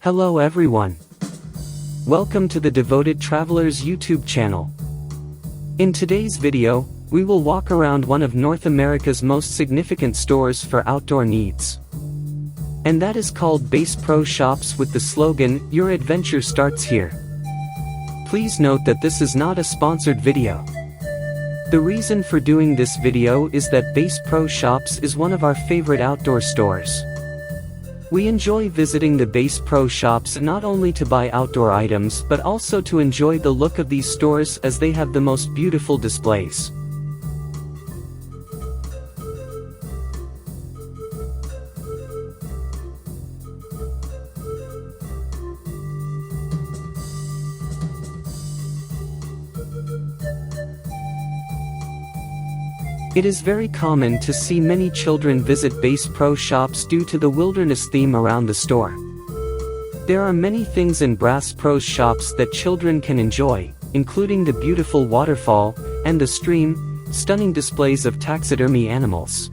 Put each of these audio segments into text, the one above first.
Hello everyone. Welcome to the Devoted Travelers YouTube channel. In today's video, we will walk around one of North America's most significant stores for outdoor needs. And that is called Bassproshops with the slogan, "Your adventure starts here." Please note that this is not a sponsored video. The reason for doing this video is that Bassproshops is one of our favorite outdoor stores. We enjoy visiting the Bassproshops not only to buy outdoor items but also to enjoy the look of these stores as they have the most beautiful displays. It is very common to see many children visit Bassproshops due to the wilderness theme around the store. There are many things in Bassproshops that children can enjoy, including the beautiful waterfall, and the stream, stunning displays of taxidermy animals.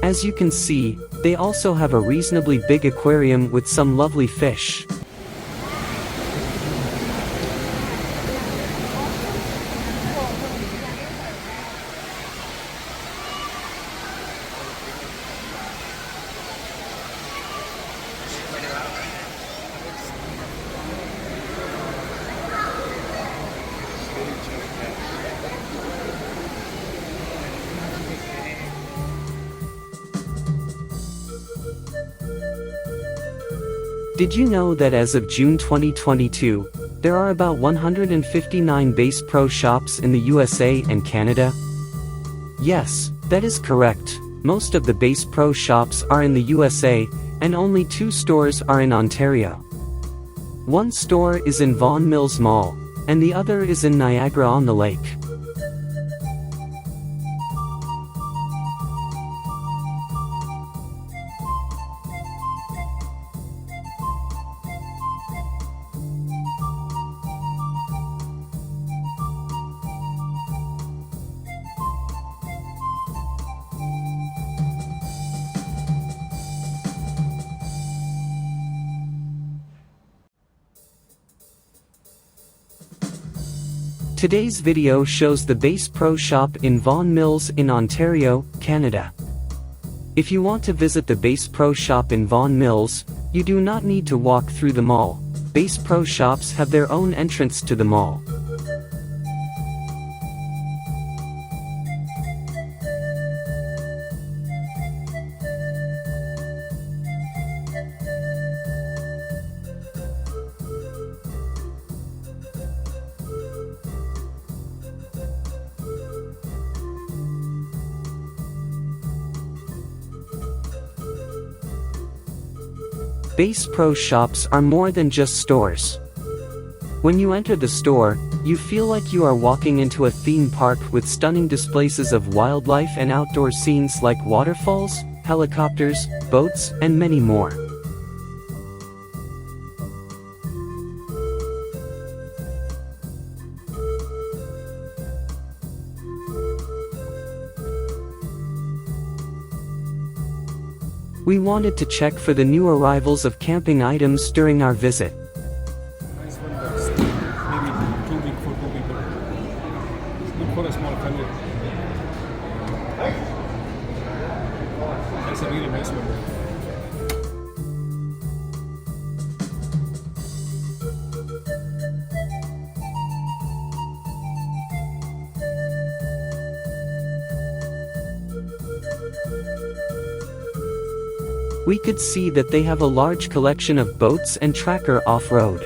As you can see, they also have a reasonably big aquarium with some lovely fish. Did you know that as of June 2022, there are about 159 Bassproshops in the USA and Canada? Yes, that is correct. Most of the Bassproshops are in the USA, and only 2 stores are in Ontario. One store is in Vaughan Mills Mall, and the other is in Niagara-on-the-Lake. Today's video shows the Bassproshop in Vaughan Mills in Ontario, Canada. If you want to visit the Bassproshop in Vaughan Mills, you do not need to walk through the mall. Bassproshops have their own entrance to the mall. Bassproshops are more than just stores. When you enter the store, you feel like you are walking into a theme park with stunning displays of wildlife and outdoor scenes like waterfalls, helicopters, boats, and many more. We wanted to check for the new arrivals of camping items during our visit. Nice one, but maybe too big for 2 people. It's good for a small family. That's a really nice one. we could see that they have a large collection of boats and tracker off-road.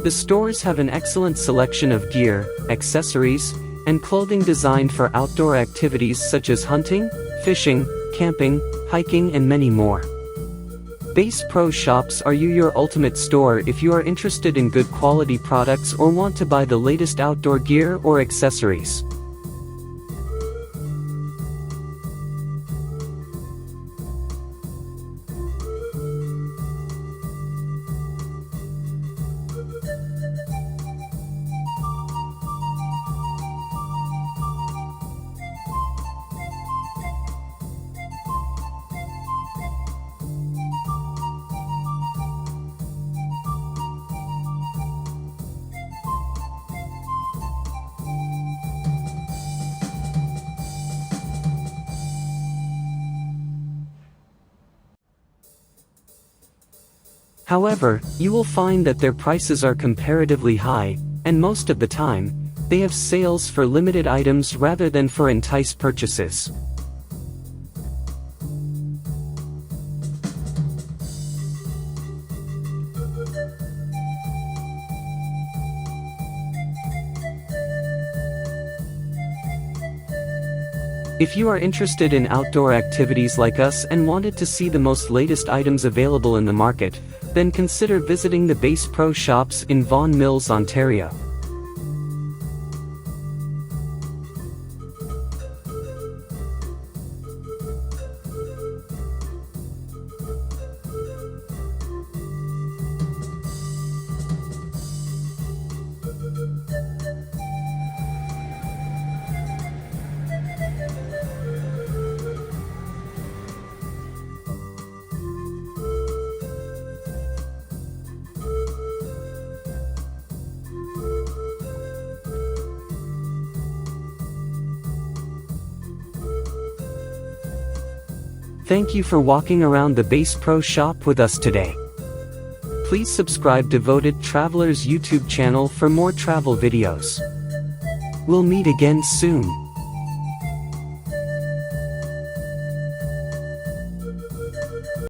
The stores have an excellent selection of gear, accessories, and clothing designed for outdoor activities such as hunting, fishing, camping, hiking and many more. Bassproshops are your ultimate store if you are interested in good quality products or want to buy the latest outdoor gear or accessories. However, you will find that their prices are comparatively high, and most of the time, they have sales for limited items rather than for entice purchases. If you are interested in outdoor activities like us and wanted to see the most latest items available in the market, then consider visiting the Bassproshops in Vaughan Mills, Ontario. Thank you for walking around the Bassproshop with us today. Please subscribe to Devoted Travelers YouTube channel for more travel videos. We'll meet again soon.